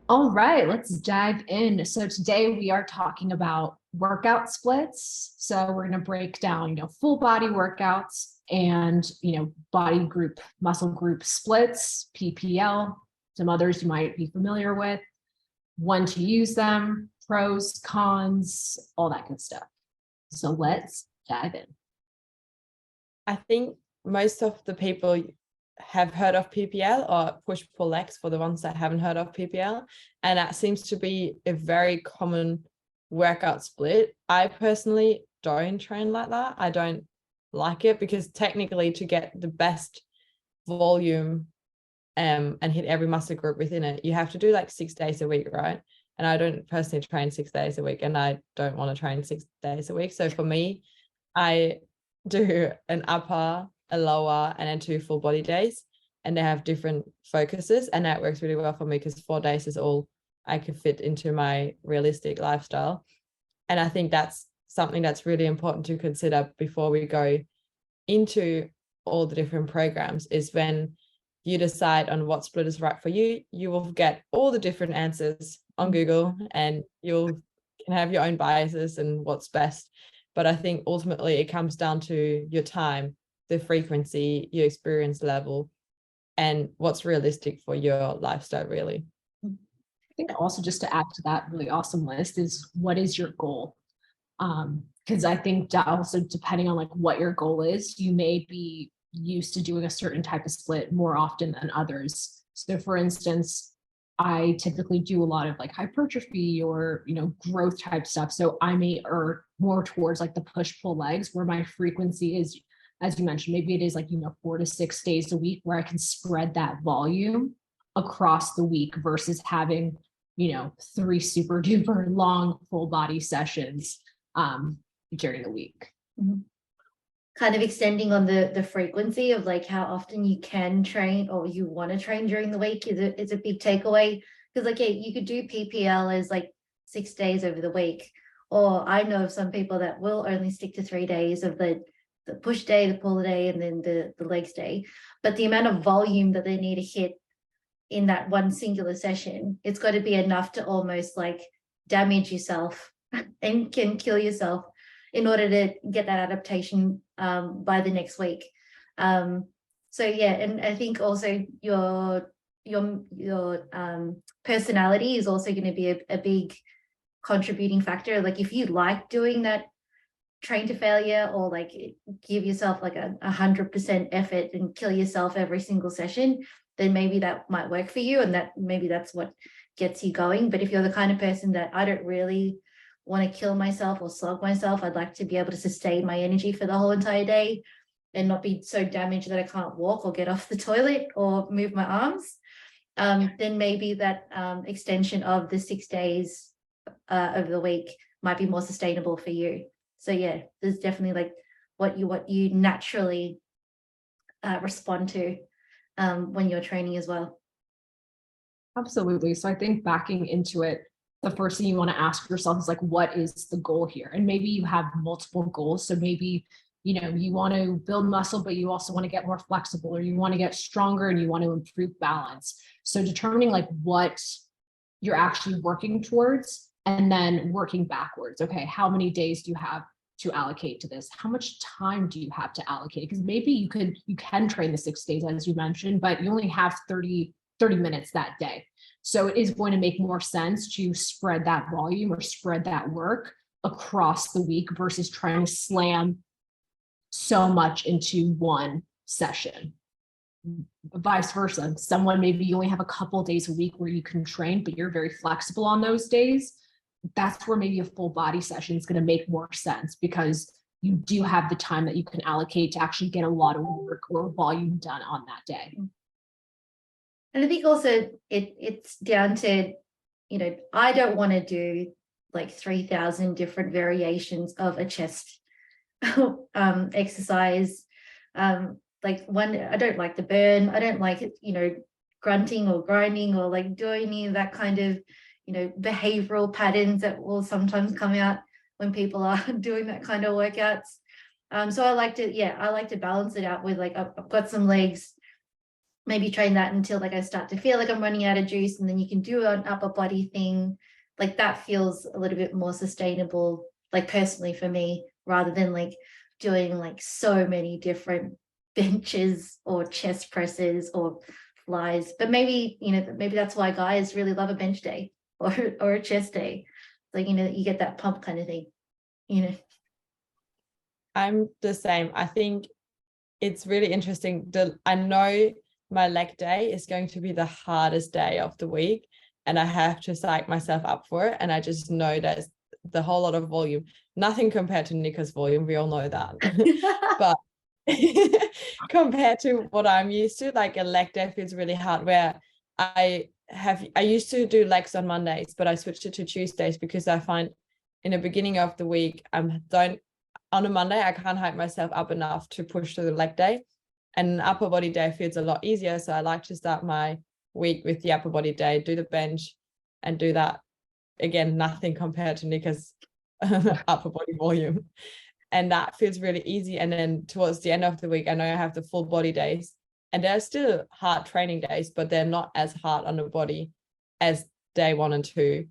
All right, let's dive in. So today we are talking about workout splits. So we're going to break down, full body workouts and, body group, muscle group splits, PPL, some others you might be familiar with, when to use them, pros, cons, all that good stuff. So let's dive in. I think most of the people have heard of PPL or push pull legs for the ones that haven't heard of PPL. And that seems to be a very common workout split. I personally don't train like that. I don't like it because technically to get the best volume and hit every muscle group within it, you have to do like 6 days a week, right? And I don't personally train 6 days a week, and I don't want to train 6 days a week. So for me, I do an upper, a lower, and then 2 full body days, and they have different focuses, and that works really well for me because 4 days is all I can fit into my realistic lifestyle. And I think that's something that's really important to consider before we go into all the different programs. Is when you decide on what split is right for you, you will get all the different answers on Google, and you can have your own biases and what's best. But I think ultimately it comes down to your time, the frequency, your experience level, and what's realistic for your lifestyle, really. I think also just to add to that really awesome list is what is your goal? Because I think that also depending on like what your goal is, you may be used to doing a certain type of split more often than others. So for instance, I typically do a lot of like hypertrophy or growth type stuff. So I may err more towards like the push pull legs where my frequency is, as you mentioned, maybe it is like 4 to 6 days a week where I can spread that volume across the week versus having three super duper long full body sessions during the week. Mm-hmm. Kind of extending on the frequency of like how often you can train or you want to train during the week is a big takeaway. Because like, yeah, you could do PPL as like 6 days over the week. Or I know of some people that will only stick to 3 days of the push day, the pull day, and then the legs day. But the amount of volume that they need to hit in that one singular session, it's got to be enough to almost like damage yourself and can kill yourself in order to get that adaptation by the next week. So yeah, and I think also your personality is also going to be a big contributing factor. Like if you like doing that train to failure or like give yourself like 100% effort and kill yourself every single session, then maybe that might work for you, and that maybe that's what gets you going. But if you're the kind of person that I don't really want to kill myself or slug myself, I'd like to be able to sustain my energy for the whole entire day and not be so damaged that I can't walk or get off the toilet or move my arms, then maybe that extension of the 6 days over the week might be more sustainable for you. So yeah, there's definitely like what you naturally respond to when you're training as well. Absolutely. So I think backing into it, the first thing you want to ask yourself is like, what is the goal here? And maybe you have multiple goals. So maybe, you want to build muscle, but you also want to get more flexible, or you want to get stronger and you want to improve balance. So determining like what you're actually working towards and then working backwards. Okay, how many days do you have to allocate to this? How much time do you have to allocate? Because maybe you can train the 6 days, as you mentioned, but you only have 30 minutes that day. So it is going to make more sense to spread that volume or spread that work across the week versus trying to slam so much into one session. Vice versa. Someone, maybe you only have a couple of days a week where you can train, but you're very flexible on those days. That's where maybe a full body session is going to make more sense because you do have the time that you can allocate to actually get a lot of work or volume done on that day. And I think also it's down to, I don't want to do like 3,000 different variations of a chest exercise. Like one, I don't like the burn. I don't like it, grunting or grinding or like doing any of that kind of, behavioral patterns that will sometimes come out when people are doing that kind of workouts. So I like to balance it out with like, I've got some legs, maybe train that until like I start to feel like I'm running out of juice, and then you can do an upper body thing. Like that feels a little bit more sustainable, like personally for me, rather than like doing like so many different benches or chest presses or flies. But maybe, maybe that's why guys really love a bench day or a chest day. Like, you get that pump kind of thing, I'm the same. I think it's really interesting. I know my leg day is going to be the hardest day of the week, and I have to psych myself up for it. And I just know that the whole lot of volume, nothing compared to Nika's volume. We all know that. But compared to what I'm used to, like a leg day feels really hard, where I used to do legs on Mondays, but I switched it to Tuesdays because I find in the beginning of the week, on a Monday, I can't hype myself up enough to push through the leg day. And an upper body day feels a lot easier. So I like to start my week with the upper body day, do the bench and do that. Again, nothing compared to Nika's upper body volume. And that feels really easy. And then towards the end of the week, I know I have the full body days. And they're still hard training days, but they're not as hard on the body as day 1 and 2.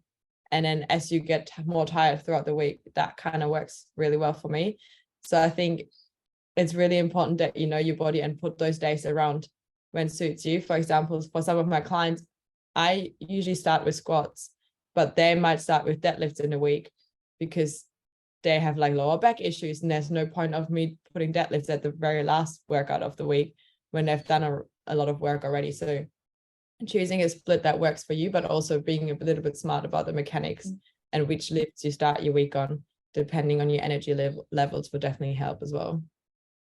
And then as you get more tired throughout the week, that kind of works really well for me. So I think it's really important that you know your body and put those days around when suits you. For example, for some of my clients, I usually start with squats, but they might start with deadlifts in a week because they have like lower back issues, and there's no point of me putting deadlifts at the very last workout of the week when they've done a lot of work already. So choosing a split that works for you, but also being a little bit smart about the mechanics and which lifts you start your week on, depending on your energy levels, will definitely help as well.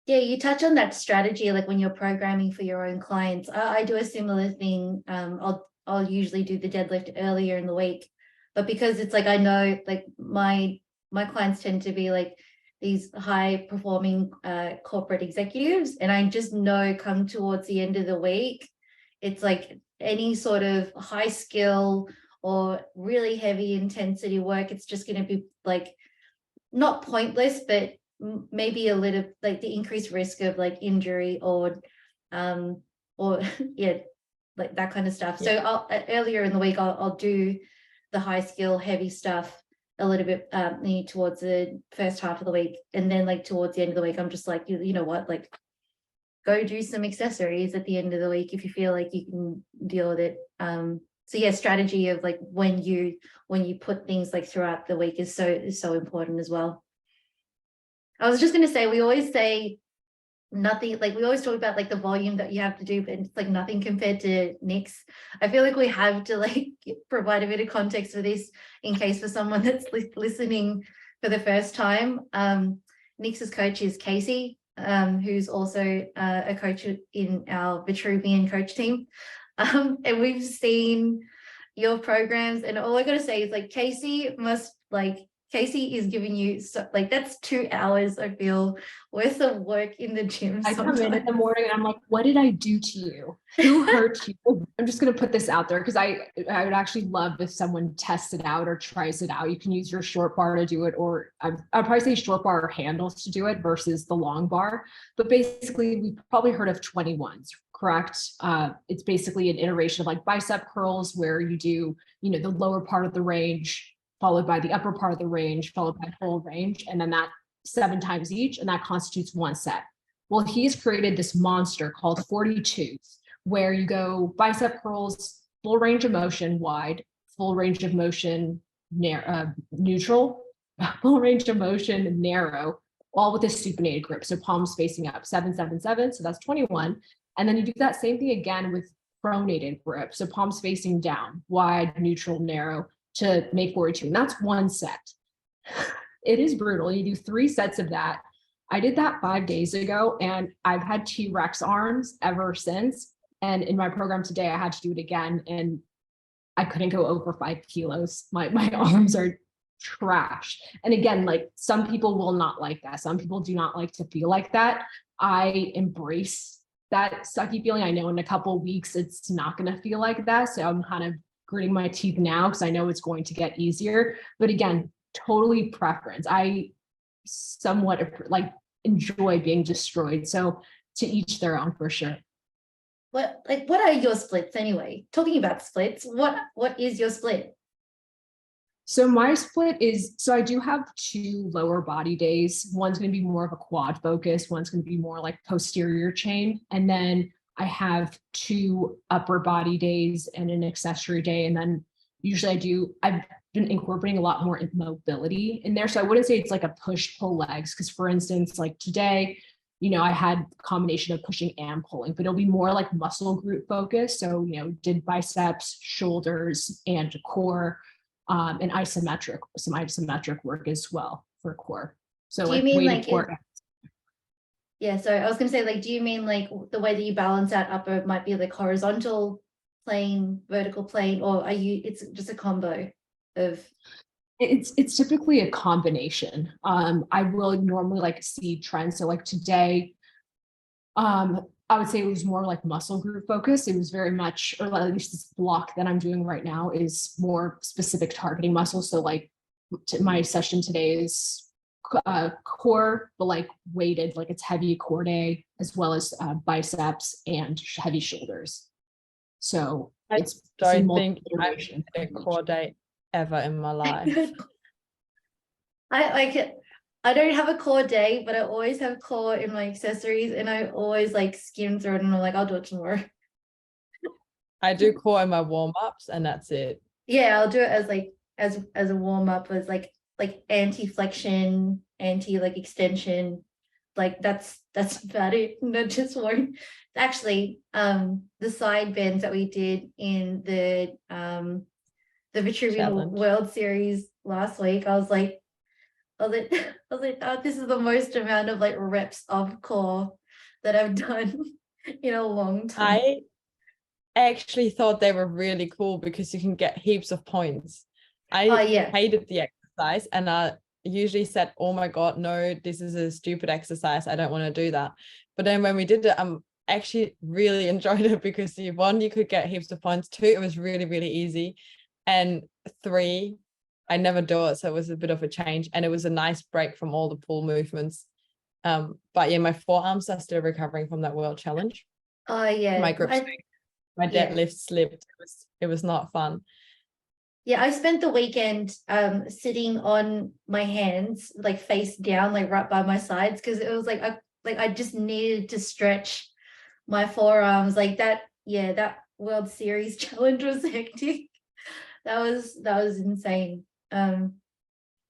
Yeah, you touch on that strategy, like when you're programming for your own clients. I do a similar thing. I'll usually do the deadlift earlier in the week, but because it's like I know like my clients tend to be like these high performing corporate executives, and I just know come towards the end of the week, it's like any sort of high skill or really heavy intensity work, it's just going to be like not pointless, but maybe a little like the increased risk of like injury or yeah, like that kind of stuff. Yeah. So I'll earlier in the week I'll do the high skill heavy stuff a little bit towards the first half of the week, and then like towards the end of the week I'm just like, you know what, like go do some accessories at the end of the week if you feel like you can deal with it. So yeah, strategy of like when you put things like throughout the week is so important as well. I was just going to say, we always say nothing, like we always talk about like the volume that you have to do, but it's like nothing compared to Nick's. I feel like we have to like provide a bit of context for this in case for someone that's listening for the first time. Nick's coach is Casey, who's also a coach in our Vitruvian coach team. And we've seen your programs, and all I gotta say is like Casey is giving you that's 2 hours, I feel, worth of work in the gym. I come in the morning and I'm like, what did I do to you? Who hurt you? I'm just going to put this out there because I would actually love if someone tests it out or tries it out. You can use your short bar to do it, or I'd probably say short bar or handles to do it versus the long bar. But basically, we've probably heard of 21s, correct? It's basically an iteration of like bicep curls where you do, the lower part of the range followed by the upper part of the range, followed by full range, and then that 7 times each, and that constitutes 1 set. Well, he's created this monster called 42s, where you go bicep curls, full range of motion wide, full range of motion neutral, full range of motion narrow, all with a supinated grip. So palms facing up, 7, 7, 7. So that's 21. And then you do that same thing again with pronated grip. So palms facing down, wide, neutral, narrow, to make 42. And that's 1 set. It is brutal. You do 3 sets of that. I did that 5 days ago, and I've had T-Rex arms ever since. And in my program today, I had to do it again, and I couldn't go over 5 kilos. My arms are trash. And again, like some people will not like that. Some people do not like to feel like that. I embrace that sucky feeling. I know in a couple of weeks, it's not going to feel like that. So I'm kind of gritting my teeth now because I know it's going to get easier. But again, totally preference. I somewhat like enjoy being destroyed. So to each their own for sure. what are your splits anyway? Talking about splits, what is your split? So my split is, so I do have 2 lower body days. One's going to be more of a quad focus. One's going to be more like posterior chain. And then I have 2 upper body days and an accessory day. And then usually I've been incorporating a lot more mobility in there. So I wouldn't say it's like a push pull legs. Cause for instance, like today, I had a combination of pushing and pulling, but it'll be more like muscle group focus. So, did biceps, shoulders, and core. And some isometric work as well for core. So Do you mean like core. Yeah, so I was gonna say, like, do you mean like the way that you balance out upper might be like horizontal plane, vertical plane, or it's just a combo of? It's typically a combination. I will normally like see trends. So like today, I would say it was more like muscle group focus. It was very much, or at least this block that I'm doing right now is more specific targeting muscles. So like my session today is core, but like weighted, like it's heavy core day, as well as biceps and heavy shoulders. So I it's don't think I've had a core day ever in my life. I like it. I don't have a core day, but I always have core in my accessories, and I always like skim through it, and I'm like, I'll do it tomorrow. I do core in my warm-ups and that's it. Yeah, I'll do it as like as a warm-up, as like anti-flexion, like extension. Like that's about it. And I just won't actually the side bends that we did in the Vitruvian Challenge. World Series last week. I was like, oh, this is the most amount of like reps of core that I've done in a long time. I actually thought they were really cool because you can get heaps of points. I hated the exercise, and I usually said, oh my God, no, this is a stupid exercise. I don't want to do that. But then when we did it, actually really enjoyed it because one, you could get heaps of points. 2, it was really, really easy. And 3, I never do it, so it was a bit of a change, and it was a nice break from all the pull movements. But yeah, my forearms are still recovering from that world challenge. Oh yeah, my grip strength, my deadlift slipped. It was not fun. Yeah, I spent the weekend sitting on my hands, like face down, like right by my sides, because it was like I just needed to stretch my forearms like that. Yeah, that World Series challenge was hectic. That was insane.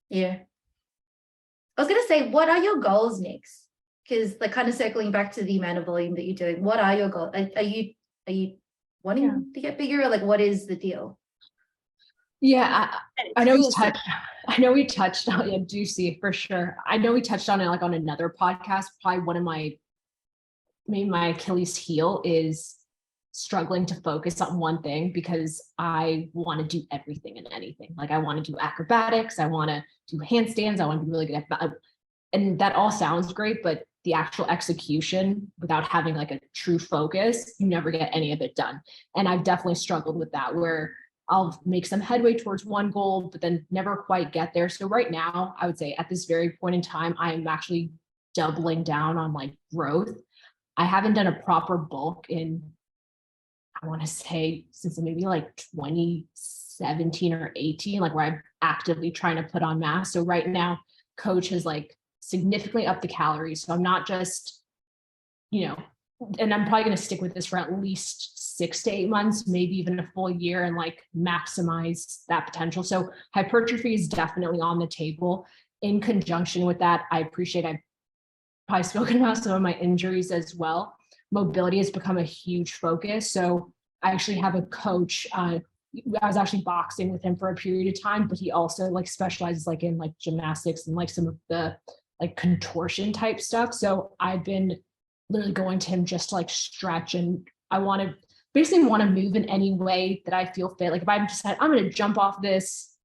Yeah. I was gonna say, what are your goals next? Because like kind of circling back to the amount of volume that you're doing, what are your goals? Are you wanting to get bigger, or like what is the deal? Yeah, I know we touched on it, juicy for sure. I know we touched on it like on another podcast. Probably one of maybe my Achilles heel is struggling to focus on one thing, because I want to do everything and anything. Like I want to do acrobatics, I want to do handstands, I want to be really good at that. And that all sounds great, but the actual execution without having like a true focus, you never get any of it done. And I've definitely struggled with that, where I'll make some headway towards one goal, but then never quite get there. So right now, I would say at this very point in time, I am actually doubling down on like growth. I haven't done a proper bulk in, I want to say, since maybe like 2017 or 18, like where I'm actively trying to put on mass. So right now, coach has like significantly upped the calories. So I'm not just, and I'm probably going to stick with this for at least 6 to 8 months, maybe even a full year, and like maximize that potential. So hypertrophy is definitely on the table. In conjunction with that, I've probably spoken about some of my injuries as well. Mobility has become a huge focus. So I actually have a coach. I was actually boxing with him for a period of time, but he also like specializes like in like gymnastics and like some of the like contortion type stuff. So I've been literally going to him just to like stretch, and I basically want to move in any way that I feel fit. Like if I'm just I'm going to jump off this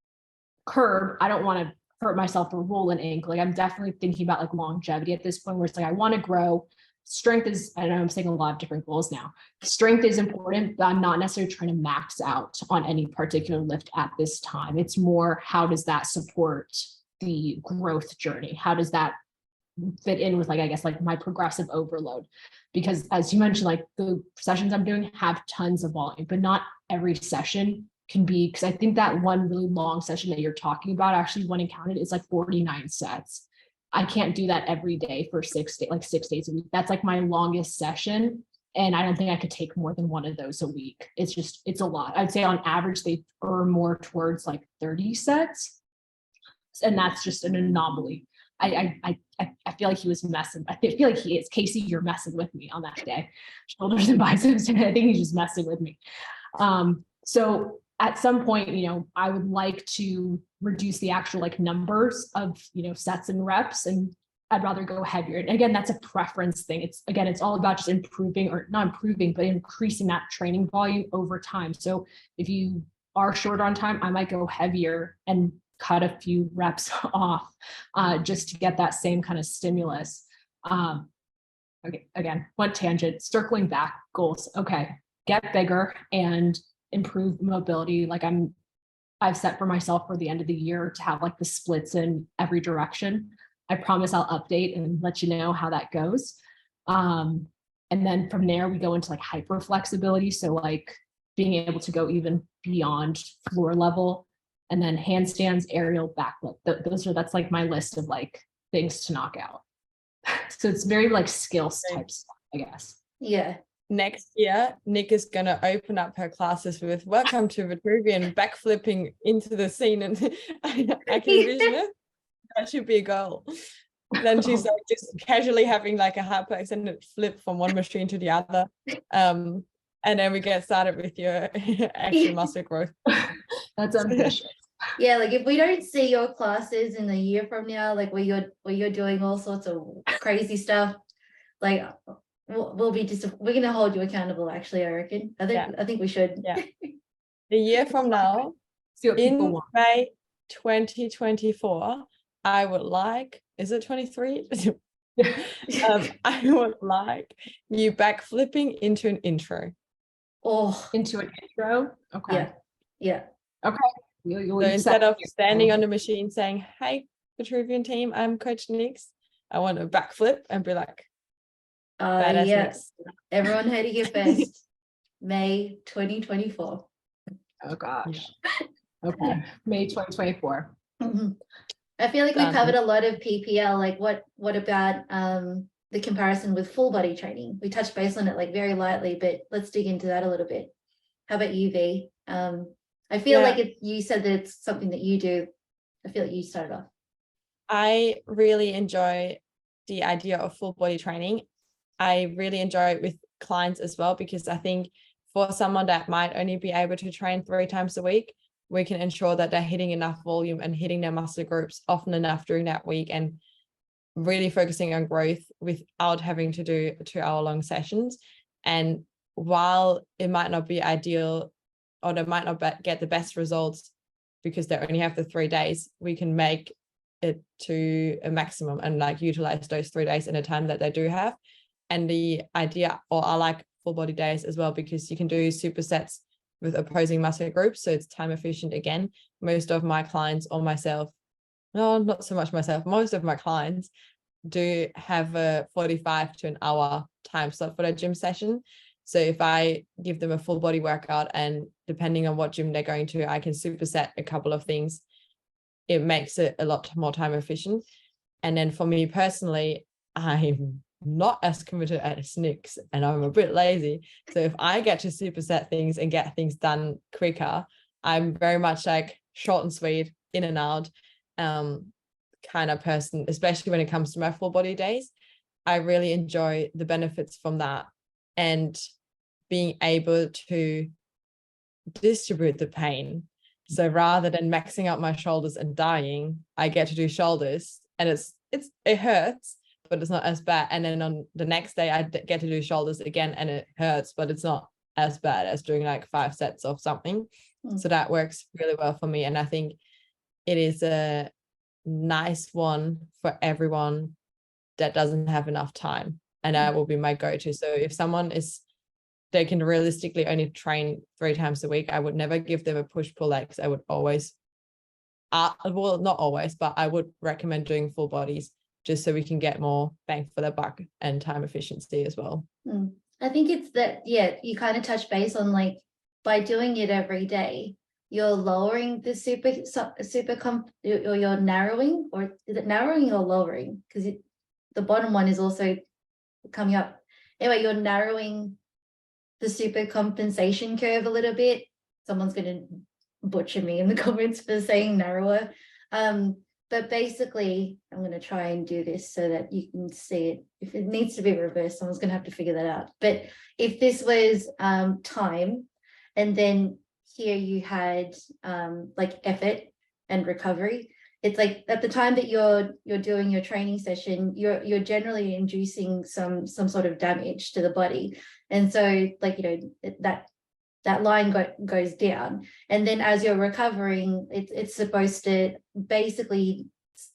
curb, I don't want to hurt myself or roll an ankle. Like I'm definitely thinking about like longevity at this point, where it's like I want to grow. Strength is, I know I'm saying a lot of different goals now. Strength is important, but I'm not necessarily trying to max out on any particular lift at this time. It's more, how does that support the growth journey? How does that fit in with like, I guess, like my progressive overload, because as you mentioned, like the sessions I'm doing have tons of volume, but not every session can be, because I think that one really long session that you're talking about, actually when it counted, is like 49 sets. I can't do that every day for 6 days, like 6 days a week. That's like my longest session. And I don't think I could take more than one of those a week. It's a lot. I'd say on average, they are more towards like 30 sets. And that's just an anomaly. I feel like he was messing. I feel like he is. Casey, you're messing with me on that day. Shoulders and biceps. And I think he's just messing with me. So at some point, I would like to reduce the actual like numbers of, sets and reps, and I'd rather go heavier. And again, that's a preference thing. It's all about just improving, or not improving, but increasing that training volume over time. So if you are short on time, I might go heavier and cut a few reps off just to get that same kind of stimulus. Okay, again, one tangent, circling back, goals. Okay, get bigger and improve mobility. Like I've set for myself for the end of the year to have like the splits in every direction. I promise I'll update and let you know how that goes. And then from there, we go into like hyper flexibility. So like being able to go even beyond floor level, and then handstands, aerial, backflip. That's like my list of like things to knock out. So it's very like skills type stuff, I guess. Yeah. Next year, Nick is going to open up her classes with "Welcome to Vitruvian," backflipping into the scene, and I can envision it. That should be a goal. Then she's like just casually having like a hyperextended flip from one machine to the other. And then we get started with your actual muscle growth. That's ambitious. Yeah, like if we don't see your classes in a year from now, like where you're doing all sorts of crazy stuff, like we'll be we're gonna hold you accountable. Actually, I reckon. I think we should. Yeah. A year from now, in May 2024, I would like. Is it 23? I would like you backflipping into an intro. Oh, into an intro. Okay. Yeah. Okay. So instead of standing on the machine saying, "Hey, Vitruvian team, I'm Coach Nix," I want to backflip and be like, yes. Everyone heard it here first. May 2024. Oh gosh. Okay. May 2024. Mm-hmm. I feel like we covered a lot of PPL. Like what about the comparison with full body training? We touched base on it like very lightly, but let's dig into that a little bit. How about you, V? I feel like you said that it's something that you do. I feel like you started off. I really enjoy the idea of full body training. I really enjoy it with clients as well, because I think for someone that might only be able to train 3 times a week, we can ensure that they're hitting enough volume and hitting their muscle groups often enough during that week, and really focusing on growth without having to do 2-hour-long sessions. And while it might not be ideal, or they might not get the best results because they only have the 3 days, we can make it to a maximum and like utilize those 3 days in a time that they do have. And the idea, or I like full body days as well, because you can do supersets with opposing muscle groups, so it's time efficient again. Most of my clients, or myself, no, not so much myself, most of my clients do have a 45 to an hour time slot for their gym session. So if I give them a full body workout, and depending on what gym they're going to, I can superset a couple of things, it makes it a lot more time efficient. And then for me personally, I'm not as committed as Nix, and I'm a bit lazy. So if I get to superset things and get things done quicker, I'm very much like short and sweet, in and out kind of person, especially when it comes to my full body days. I really enjoy the benefits from that, and being able to distribute the pain. So rather than maxing out my shoulders and dying, I get to do shoulders, and it hurts, but it's not as bad. And then on the next day, I get to do shoulders again, and it hurts, but it's not as bad as doing like 5 sets of something. So that works really well for me. And I think it is a nice one for everyone that doesn't have enough time. And that will be my go-to. So if someone they can realistically only train 3 times a week, I would never give them a push-pull legs. I would always, well, not always, but I would recommend doing full bodies just so we can get more bang for the buck and time efficiency as well. I think it's that, yeah, you kind of touch base on like, by doing it every day, you're lowering the or you're narrowing, or is it narrowing or lowering? Because the bottom one is also coming up. Anyway, you're narrowing the super compensation curve a little bit. Someone's going to butcher me in the comments for saying narrower. But basically, I'm going to try and do this so that you can see it. If it needs to be reversed, someone's going to have to figure that out. But if this was time, and then here you had like effort and recovery, it's like at the time that you're doing your training session, you're generally inducing some sort of damage to the body. And so like, that line goes down, and then as you're recovering, it's supposed to basically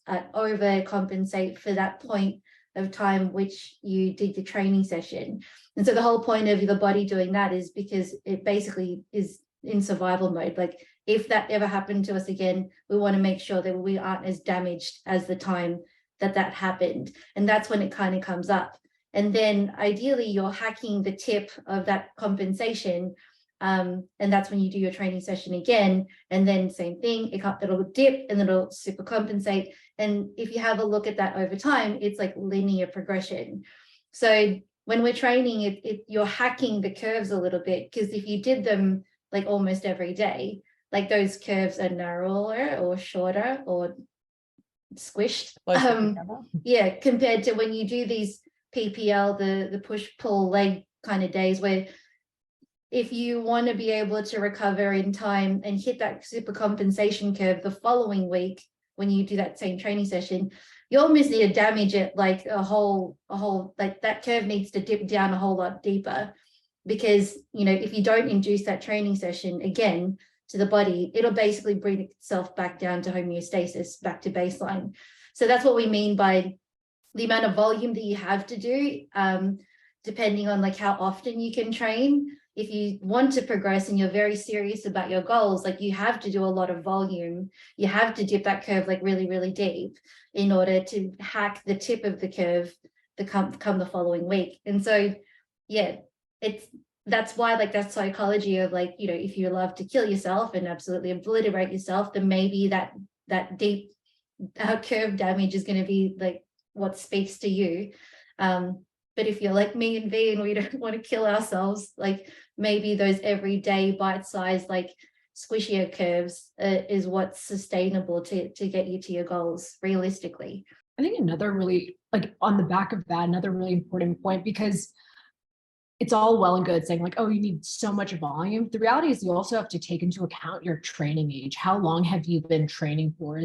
overcompensate for that point of time which you did the training session. And so the whole point of the body doing that is because it basically is in survival mode. Like if that ever happened to us again, we want to make sure that we aren't as damaged as the time that happened. And that's when it kind of comes up. And then ideally you're hacking the tip of that compensation. And that's when you do your training session again, and then same thing, it'll dip and then it'll super compensate. And if you have a look at that over time, it's like linear progression. So when we're training, you're hacking the curves a little bit, because if you did them like almost every day, like those curves are narrower or shorter or squished. Yeah, compared to when you do these PPL, the push-pull leg kind of days, where if you want to be able to recover in time and hit that super compensation curve the following week, when you do that same training session, you almost need to damage it like a whole, like that curve needs to dip down a whole lot deeper, because, if you don't induce that training session again to the body, it'll basically bring itself back down to homeostasis, back to baseline. So that's what we mean by the amount of volume that you have to do, depending on like how often you can train. If you want to progress and you're very serious about your goals, like you have to do a lot of volume. You have to dip that curve like really, really deep in order to hack the tip of the curve to come the following week. And so, yeah, that's why like that psychology of like, if you love to kill yourself and absolutely obliterate yourself, then maybe that deep curve damage is going to be like what speaks to you. But if you're like me and V and we don't want to kill ourselves, like maybe those everyday bite-sized, like squishier curves is what's sustainable to get you to your goals realistically. I think another really, like on the back of that, another really important point, because it's all well and good saying like, oh, you need so much volume. The reality is you also have to take into account your training age. How long have you been training for?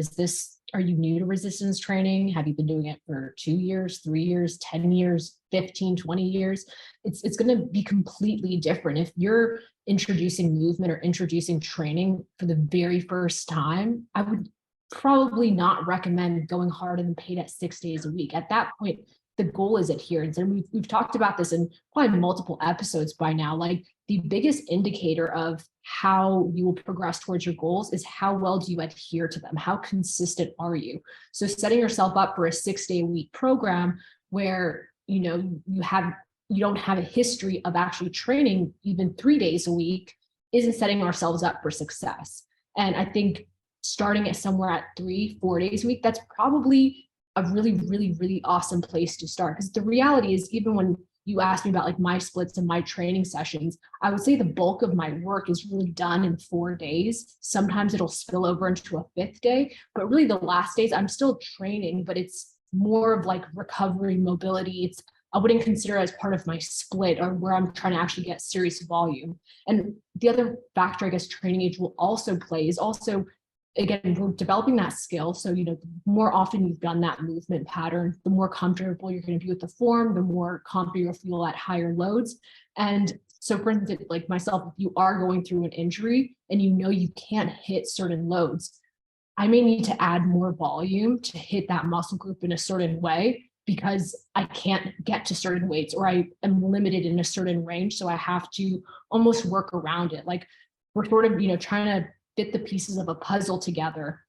Are you new to resistance training? Have you been doing it for 2 years, 3 years, 10 years, 15, 20 years? It's going to be completely different. If you're introducing movement or introducing training for the very first time, I would probably not recommend going hard and paid at 6 days a week. At that point, the goal is adherence. And we've talked about this in probably multiple episodes by now. Like the biggest indicator of how you will progress towards your goals is how well do you adhere to them? How consistent are you? So setting yourself up for a 6-day-a-week program where, you don't have a history of actually training even 3 days a week isn't setting ourselves up for success. And I think starting at somewhere at 3-4 days a week, that's probably a really, really, really awesome place to start. Because the reality is, even when you ask me about like my splits and my training sessions, I would say the bulk of my work is really done in 4 days. Sometimes it'll spill over into a 5th day, but really the last days I'm still training, but it's more of like recovery, mobility. I wouldn't consider it as part of my split or where I'm trying to actually get serious volume. And the other factor I guess training age will also play is also, again, we're developing that skill. So, the more often you've done that movement pattern, the more comfortable you're going to be with the form, the more confident you'll feel at higher loads. And so for instance, like myself, if you are going through an injury and you can't hit certain loads, I may need to add more volume to hit that muscle group in a certain way because I can't get to certain weights or I am limited in a certain range. So I have to almost work around it. Like we're sort of, trying to fit the pieces of a puzzle together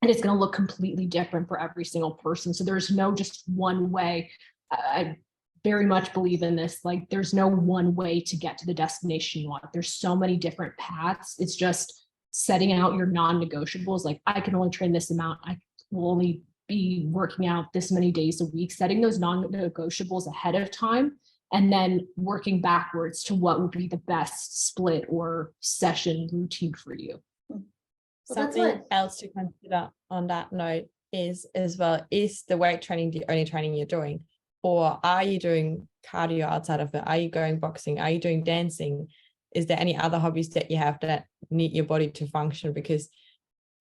and it's going to look completely different for every single person. So there's no just one way. I very much believe in this. Like, there's no one way to get to the destination you want. There's so many different paths. It's just setting out your non-negotiables. Like, I can only train this amount. I will only be working out this many days a week, setting those non-negotiables ahead of time, and then working backwards to what would be the best split or session routine for you. Something else to consider on that note is as well, is the weight training the only training you're doing? Or are you doing cardio outside of it? Are you going boxing? Are you doing dancing? Is there any other hobbies that you have that need your body to function? Because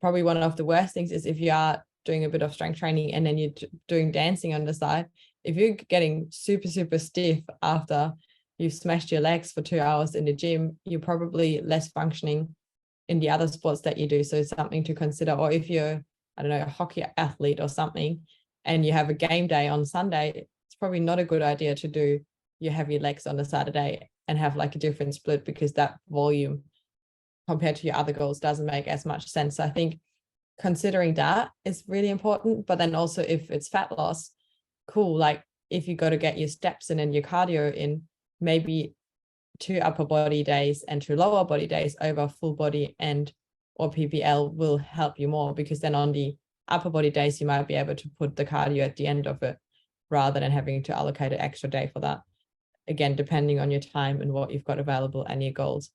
probably one of the worst things is if you are doing a bit of strength training and then you're doing dancing on the side, if you're getting super, super stiff after you've smashed your legs for 2 hours in the gym, you're probably less functioning in the other sports that you do. So it's something to consider. Or if you're, I don't know, a hockey athlete or something, and you have a game day on Sunday, it's probably not a good idea to do your heavy legs on the Saturday and have like a different split, because that volume compared to your other goals doesn't make as much sense. So I think considering that is really important. But then also, if it's fat loss, cool. Like, if you got to get your steps in and your cardio in, maybe 2 upper body days and 2 lower body days over full body and or PPL will help you more, because then on the upper body days you might be able to put the cardio at the end of it rather than having to allocate an extra day for that. Again, depending on your time and what you've got available and your goals.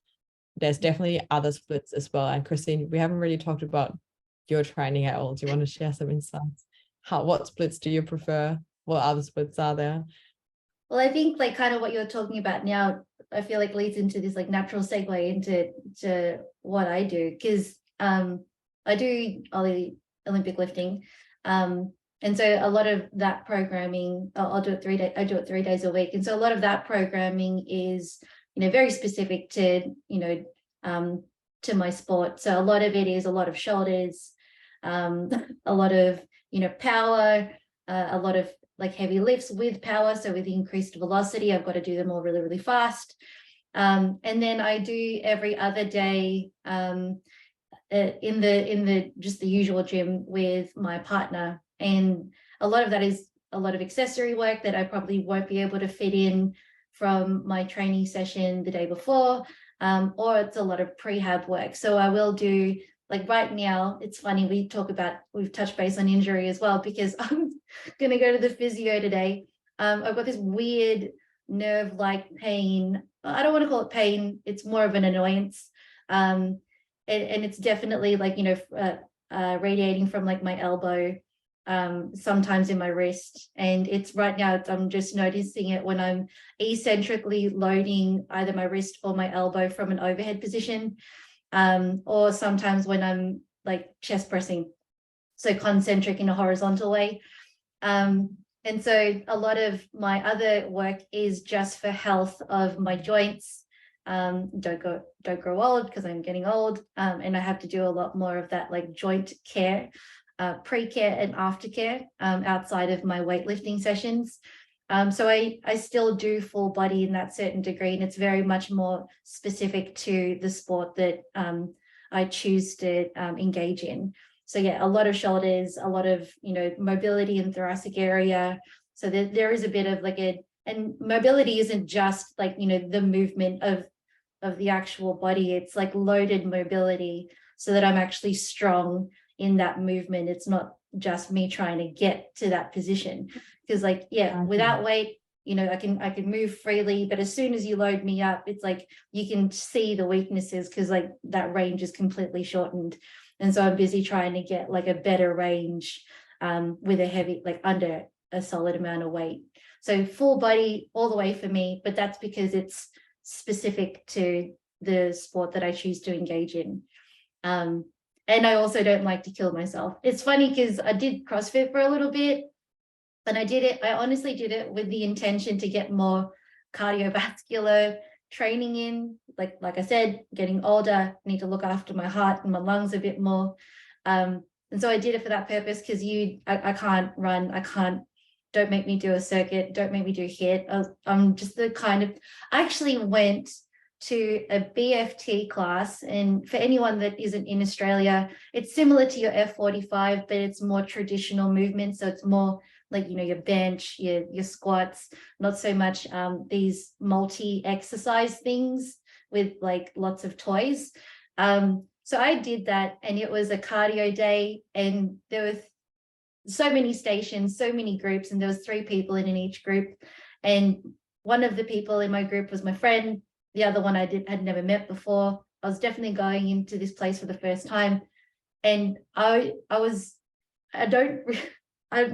There's definitely other splits as well. And Christine, we haven't really talked about your training at all. Do you want to share some insights? What splits do you prefer? What other splits are there? Well, I think like kind of what you're talking about now, I feel like leads into this like natural segue into what I do, because I do Olympic lifting, and so a lot of that programming, I'll do it 3 days. I do it 3 days a week, and so a lot of that programming is, you know, very specific to, you know, to my sport. So a lot of it is a lot of shoulders, a lot of, you know, power, a lot of like heavy lifts with power. So with increased velocity, I've got to do them all really, really fast. And then I do every other day in the just the usual gym with my partner. And a lot of that is a lot of accessory work that I probably won't be able to fit in from my training session the day before, or it's a lot of prehab work. So I will do, like right now, it's funny, we've touched base on injury as well, because I'm going to go to the physio today. I've got this weird nerve-like pain. I don't want to call it pain. It's more of an annoyance. And it's definitely like, you know, radiating from like my elbow, sometimes in my wrist. And it's right now, I'm just noticing it when I'm eccentrically loading either my wrist or my elbow from an overhead position. Or sometimes when I'm like chest pressing, so concentric in a horizontal way. And so a lot of my other work is just for health of my joints. Don't grow old, because I'm getting old, and I have to do a lot more of that like joint care, pre-care and aftercare, outside of my weightlifting sessions. So I still do full body in that certain degree, and it's very much more specific to the sport that I choose to engage in. So yeah, a lot of shoulders, a lot of, you know, mobility in thoracic area. So there is a bit of like and mobility isn't just like, you know, the movement of the actual body. It's like loaded mobility, so that I'm actually strong in that movement. It's not just me trying to get to that position, because like, yeah, without weight, you know, I can move freely, but as soon as you load me up, it's like you can see the weaknesses, because like that range is completely shortened. And so I'm busy trying to get like a better range with a heavy, like under a solid amount of weight. So full body all the way for me, but that's because it's specific to the sport that I choose to engage in. And I also don't like to kill myself. It's funny because I did CrossFit for a little bit, and I honestly did it with the intention to get more cardiovascular training in. Like I said, getting older, I need to look after my heart and my lungs a bit more. And so I did it for that purpose, because I can't run, don't make me do a circuit, don't make me do HIIT. I'm just the kind of, I actually went to a BFT class. And for anyone that isn't in Australia, it's similar to your F45, but it's more traditional movement. So it's more like, you know, your bench, your squats, not so much these multi-exercise things with like lots of toys. So I did that, and it was a cardio day, and there were so many stations, so many groups, and there was 3 people in each group. And one of the people in my group was my friend. The other one had never met before. I was definitely going into this place for the first time. And I'm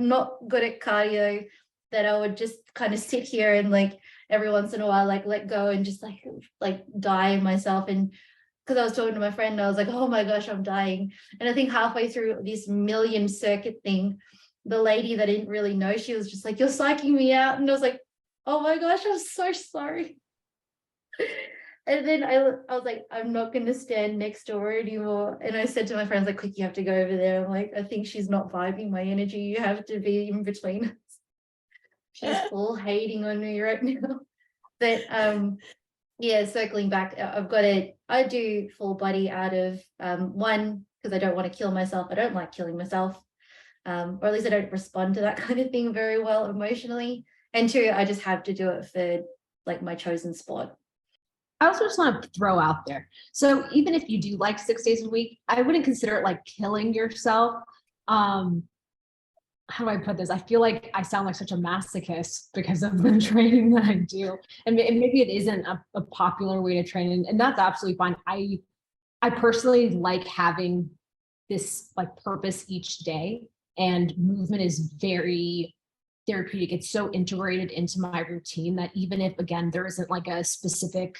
not good at cardio, that I would just kind of sit here and like every once in a while, like let go and just like die myself. And because I was talking to my friend, and I was like, oh my gosh, I'm dying. And I think halfway through this million circuit thing, the lady that I didn't really know, she was just like, you're psyching me out. And I was like, oh my gosh, I'm so sorry. And then I was like, I'm not going to stand next to her anymore. And I said to my friends, like, quick, you have to go over there. I'm like, I think she's not vibing my energy. You have to be in between us. She's all hating on me right now. But yeah, circling back, I do full body out of one, because I don't want to kill myself. I don't like killing myself. Or at least I don't respond to that kind of thing very well emotionally. And 2, I just have to do it for like my chosen sport. I also just want to throw out there. So even if you do like 6 days a week, I wouldn't consider it like killing yourself. How do I put this? I feel like I sound like such a masochist because of the training that I do. And maybe it isn't a popular way to train, and that's absolutely fine. I personally like having this like purpose each day, and movement is very therapeutic. It's so integrated into my routine that even if, again, there isn't like a specific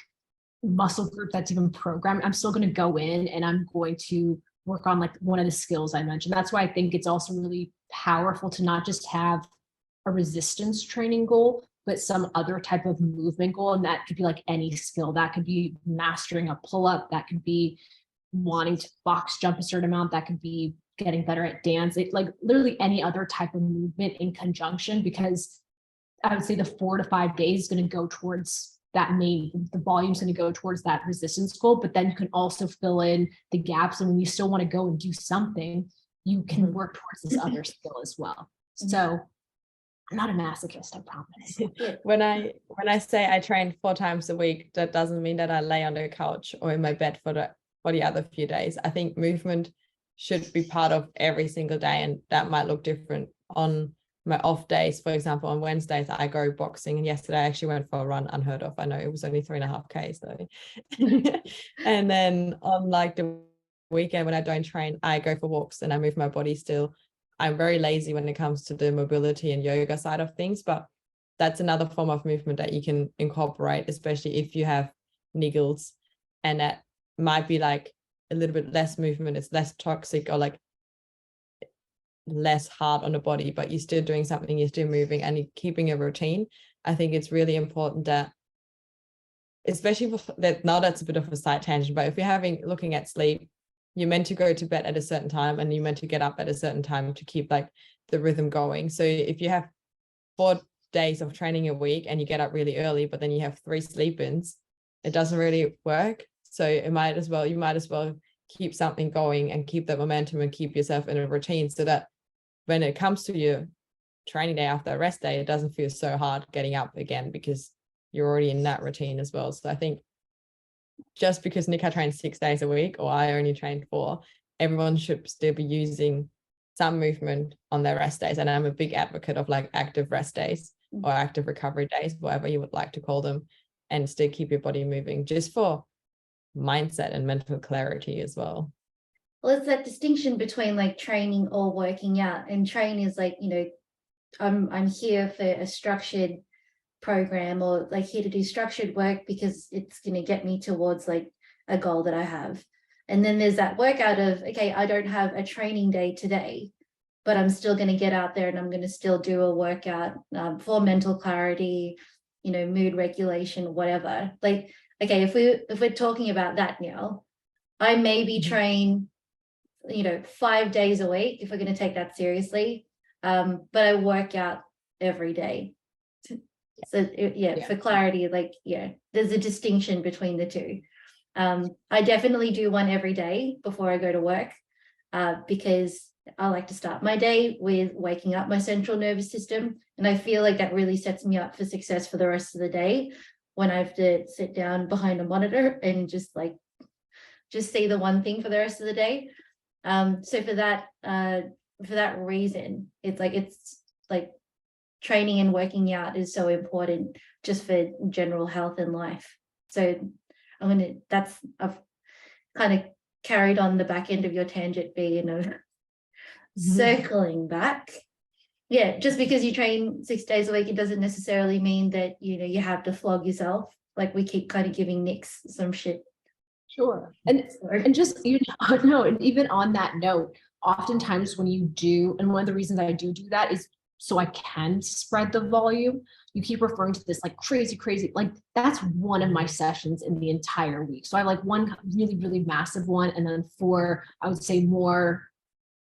muscle group that's even programmed, I'm still going to go in and I'm going to work on like one of the skills I mentioned. That's why I think it's also really powerful to not just have a resistance training goal, but some other type of movement goal. And that could be like any skill. That could be mastering a pull-up. That could be wanting to box jump a certain amount. That could be getting better at dance. Like literally any other type of movement in conjunction, because I would say the 4 to 5 days is going to go towards the volume is going to go towards that resistance goal, but then you can also fill in the gaps. And when you still want to go and do something, you can work towards this other skill as well. So I'm not a masochist, I promise. When I say I train 4 times a week, that doesn't mean that I lay on the couch or in my bed for the other few days. I think movement should be part of every single day, and that might look different on my off days. For example, on Wednesdays I go boxing, and yesterday I actually went for a run. Unheard of, I know, it was only 3.5 Ks though. And then on like the weekend when I don't train, I go for walks and I move my body still. I'm very lazy when it comes to the mobility and yoga side of things, but that's another form of movement that you can incorporate, especially if you have niggles, and that might be like a little bit less movement, it's less toxic or like less hard on the body, but you're still doing something, you're still moving, and you're keeping a routine. I think it's really important that, especially that, now that's a bit of a side tangent, but if you're looking at sleep, you're meant to go to bed at a certain time and you're meant to get up at a certain time to keep like the rhythm going. So if you have 4 days of training a week and you get up really early, but then you have 3 sleep-ins, it doesn't really work. So you might as well keep something going and keep that momentum and keep yourself in a routine, so that when it comes to your training day after a rest day, it doesn't feel so hard getting up again because you're already in that routine as well. So I think just because Nika trains 6 days a week or I only train 4, everyone should still be using some movement on their rest days. And I'm a big advocate of like active rest days or active recovery days, whatever you would like to call them, and still keep your body moving just for mindset and mental clarity as well. Well, it's that distinction between like training or working out, and train is like, you know, I'm here for a structured program, or like here to do structured work because it's going to get me towards like a goal that I have. And then there's that workout of, okay, I don't have a training day today, but I'm still going to get out there and I'm going to still do a workout for mental clarity, you know, mood regulation, whatever. Like, okay, if we're talking about that now, I maybe train, you know, 5 days a week if we're going to take that seriously, but I work out every day. So for clarity, like, there's a distinction between the two. I definitely do one every day before I go to work, because I like to start my day with waking up my central nervous system. And I feel like that really sets me up for success for the rest of the day, when I have to sit down behind a monitor and just see the one thing for the rest of the day. So for that reason, it's like training and working out is so important just for general health and life. So I've kind of carried on the back end of your tangent, circling back. Yeah, just because you train 6 days a week, it doesn't necessarily mean that, you have to flog yourself. Like, we keep kind of giving Nick's some shit. Sure. And just, and even on that note, oftentimes when you do, and one of the reasons I do that is so I can spread the volume. You keep referring to this like crazy, like that's one of my sessions in the entire week. So I like one really, really massive one, and then 4, I would say, more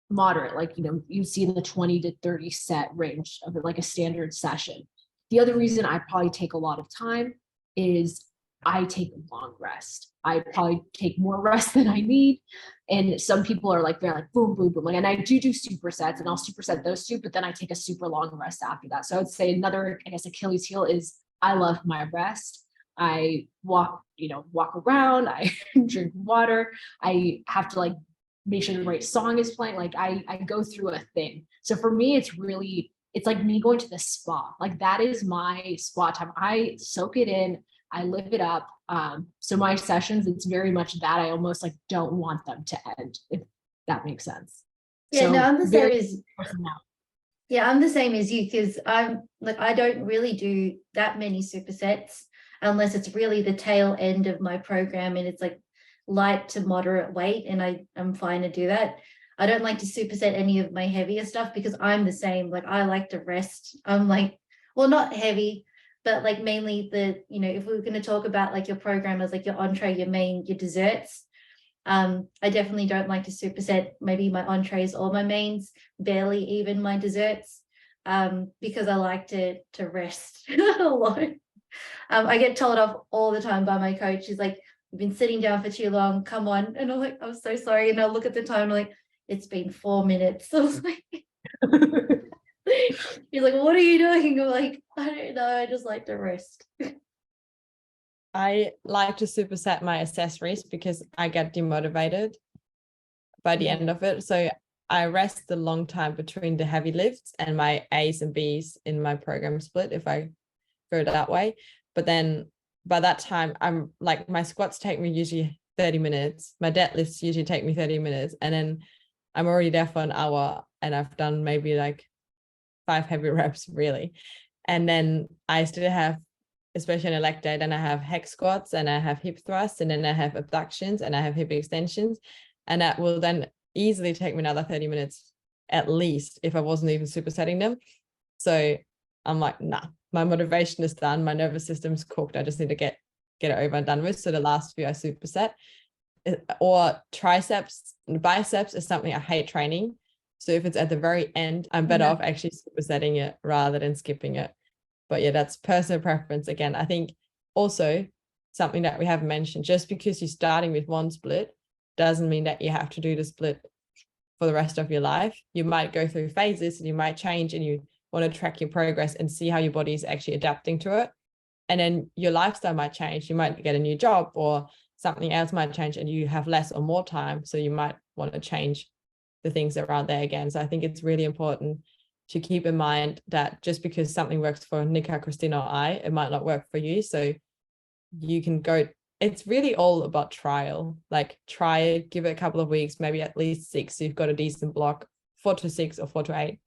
moderate, like, you see in the 20 to 30 set range of it, like a standard session. The other reason I probably take a lot of time is I take a long rest. I probably take more rest than I need. And some people are like, they're like, boom, boom, boom. And I do supersets, and I'll superset those 2, but then I take a super long rest after that. So I would say another, I guess, Achilles heel is I love my rest. I walk around, I drink water. I have to like make sure the right song is playing. Like I go through a thing. So for me, it's like me going to the spa. Like that is my spa time. I soak it in. I live it up. So my sessions, it's very much that. I almost like don't want them to end, if that makes sense. Yeah, so no, I'm the same as I'm the same as you, because I'm like, I don't really do that many supersets unless it's really the tail end of my program and it's like light to moderate weight, and I'm fine to do that. I don't like to superset any of my heavier stuff because I'm the same. Like, I like to rest. I'm like, well, not heavy, but like mainly if we were going to talk about like your program as like your entree, your main, your desserts, I definitely don't like to superset maybe my entrees or my mains, barely even my desserts, because I like to rest a lot. I get told off all the time by my coach. She's like, "You've been sitting down for too long, come on." And I'm like, "I'm so sorry." And I'll look at the time, I'm like, "It's been 4 minutes." So I was like, he's like, "What are you doing?" I'm like, "I don't know, I just like to rest." I like to superset my accessories because I get demotivated by the end of it. So I rest a long time between the heavy lifts and my A's and B's in my program split, if I go that way. But then by that time, I'm like, my squats take me usually 30 minutes. My deadlifts usually take me 30 minutes. And then I'm already there for an hour, and I've done maybe like 5 heavy reps, really. And then I still have, especially on a leg day, then I have hex squats, and I have hip thrusts, and then I have abductions, and I have hip extensions. And that will then easily take me another 30 minutes at least if I wasn't even supersetting them. So I'm like, nah, my motivation is done. My nervous system's cooked. I just need to get it over and done with. So the last few I superset. Or triceps and biceps is something I hate training. So if it's at the very end, I'm better off actually supersetting it rather than skipping it. But yeah, that's personal preference. Again, I think also something that we haven't mentioned, just because you're starting with one split doesn't mean that you have to do the split for the rest of your life. You might go through phases and you might change, and you want to track your progress and see how your body is actually adapting to it. And then your lifestyle might change. You might get a new job, or something else might change, and you have less or more time. So you might want to change the things around there again. So I think it's really important to keep in mind that just because something works for Nika, Christina, or I, it might not work for you. So you can go, it's really all about trial. Like, try it, give it a couple of weeks, maybe at least 6. So you've got a decent block, 4 to 6 or 4 to 8.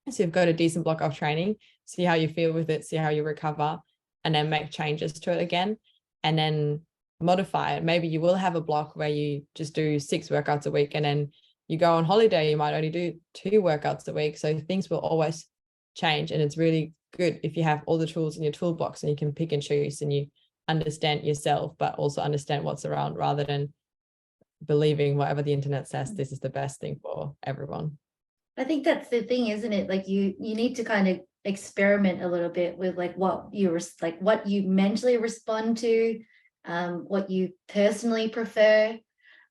So you've got a decent block of training, see how you feel with it, see how you recover, and then make changes to it again, and then modify it. Maybe you will have a block where you just do 6 workouts a week, and then you go on holiday, you might only do 2 workouts a week. So things will always change. And it's really good if you have all the tools in your toolbox and you can pick and choose, and you understand yourself, but also understand what's around, rather than believing whatever the internet says, this is the best thing for everyone. I think that's the thing, isn't it? Like, you need to kind of experiment a little bit with like what you mentally respond to, what you personally prefer,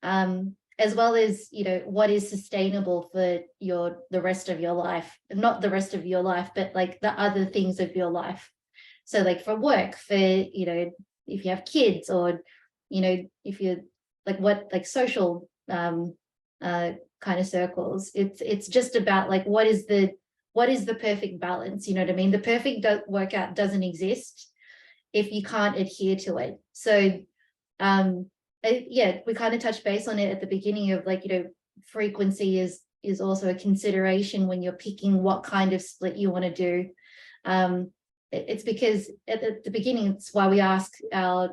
as well as, you know, what is sustainable for the rest of your life, not the rest of your life, but like the other things of your life. So like for work, for, you know, if you have kids, or, you know, if you're like what, like social kind of circles, it's just about like what is the perfect balance, you know what I mean? The perfect workout doesn't exist if you can't adhere to it. So yeah, we kind of touched base on it at the beginning of like, you know, frequency is also a consideration when you're picking what kind of split you want to do. It's because at the beginning, it's why we ask our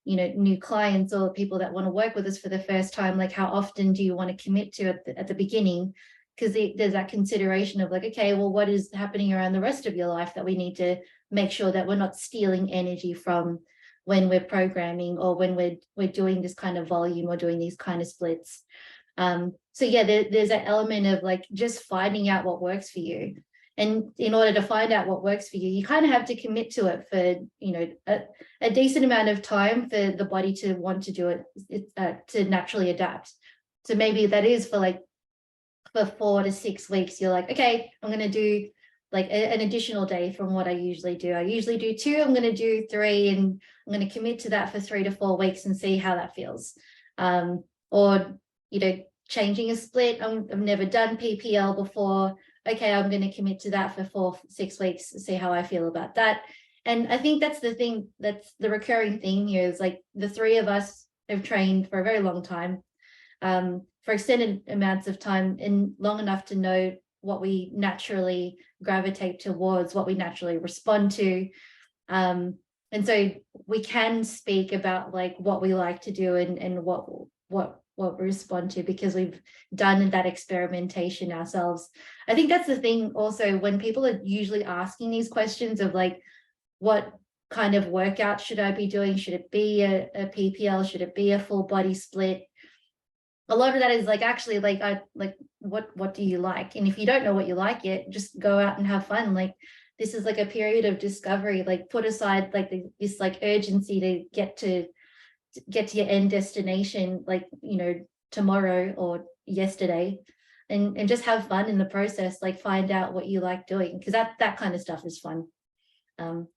you know, new clients or people that want to work with us for the first time, like how often do you want to commit to at the beginning? Because there's that consideration of like, okay, well, what is happening around the rest of your life that we need to make sure that we're not stealing energy from when we're programming, or when we're doing this kind of volume or doing these kind of splits. So yeah, there's an element of like just finding out what works for you. And in order to find out what works for you, you kind of have to commit to it for, you know, a decent amount of time for the body to want to do it, to naturally adapt. So maybe that is for 4 to 6 weeks, you're like, okay, I'm going to do like an additional day from what I usually do. I usually do 2, I'm going to do 3, and I'm going to commit to that for 3 to 4 weeks and see how that feels. Or, you know, changing a split. I've never done PPL before. Okay, I'm going to commit to that for 4 to 6 weeks, see how I feel about that. And I think that's the thing, that's the recurring thing here, is like the 3 of us have trained for a very long time, for extended amounts of time, and long enough to know what we naturally gravitate towards, what we naturally respond to. And so we can speak about like what we like to do and what we respond to, because we've done that experimentation ourselves. I think that's the thing also, when people are usually asking these questions of like, what kind of workout should I be doing? Should it be a PPL? Should it be a full body split? A lot of that is like, actually, like, what do you like? And if you don't know what you like yet, just go out and have fun. Like, this is like a period of discovery. Like, put aside like this like urgency to get to your end destination, like, you know, tomorrow or yesterday, and just have fun in the process. Like, find out what you like doing, because that kind of stuff is fun.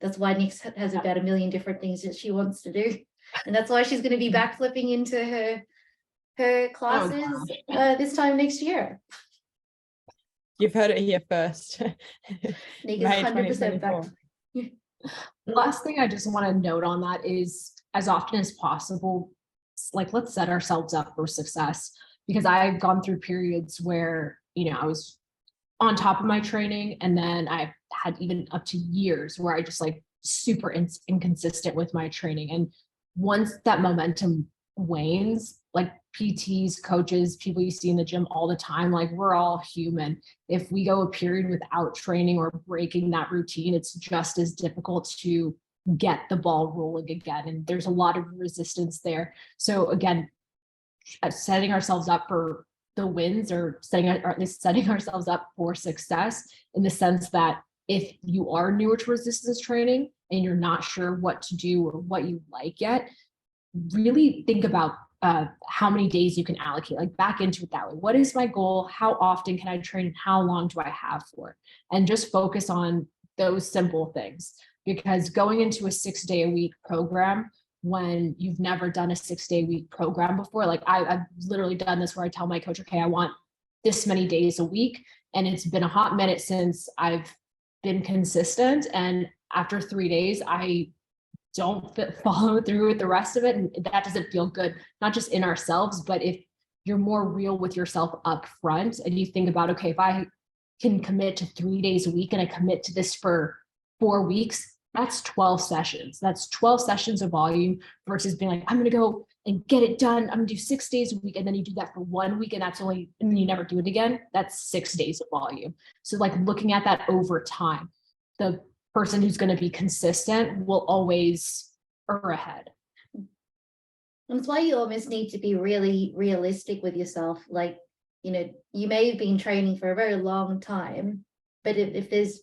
That's why Nix has about 1 million different things that she wants to do, and that's why she's going to be backflipping into her classes this time next year. You've heard it here first. Nick is 100% back. The last thing I just want to note on that is, as often as possible, like, let's set ourselves up for success, because I've gone through periods where, you know, I was on top of my training, and then I've had even up to years where I just like super inconsistent with my training. And once that momentum wanes, like PTs, coaches, people you see in the gym all the time, like, we're all human. If we go a period without training or breaking that routine, it's just as difficult to get the ball rolling again. And there's a lot of resistance there. So again, setting ourselves up for the wins, or at least setting ourselves up for success, in the sense that if you are newer to resistance training and you're not sure what to do or what you like yet, really think about how many days you can allocate, like back into it that way. What is my goal? How often can I train? And how long do I have for it? And just focus on those simple things, because going into a 6-day-a-week program, when you've never done a 6-day-a-week program before, like I've literally done this where I tell my coach, okay, I want this many days a week. And it's been a hot minute since I've been consistent. And after 3 days, I don't follow through with the rest of it. And that doesn't feel good, not just in ourselves, but if you're more real with yourself up front and you think about, okay, if I can commit to 3 days a week and I commit to this for 4 weeks, that's 12 sessions. That's 12 sessions of volume, versus being like, I'm going to go and get it done. I'm going to do 6 days a week. And then you do that for 1 week, and and then you never do it again. That's 6 days of volume. So like, looking at that over time, the person who's going to be consistent will always err ahead. And that's why you almost need to be really realistic with yourself. Like, you know, you may have been training for a very long time, but if there's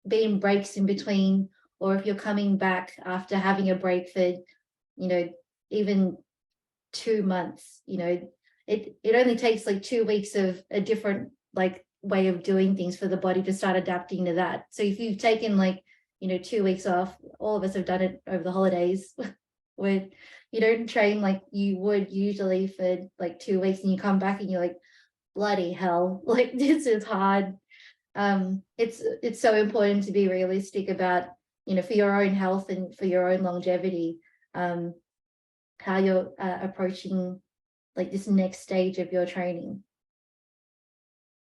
been breaks in between, or if you're coming back after having a break for, even 2 months, it only takes like 2 weeks of a different like way of doing things for the body to start adapting to that. So if you've taken like 2 weeks off, all of us have done it over the holidays where you don't train like you would usually for like 2 weeks, and you come back and you're like, bloody hell, like this is hard. It's so important to be realistic about, for your own health and for your own longevity, how you're approaching like this next stage of your training.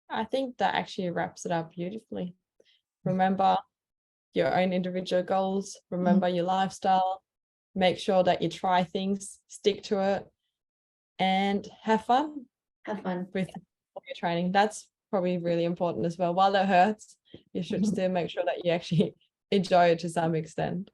I think that actually wraps it up beautifully. Remember your own individual goals, remember your lifestyle, make sure that you try things, stick to it, and have fun. Have fun with your training. That's probably really important as well. While it hurts, you should still make sure that you actually enjoy it to some extent.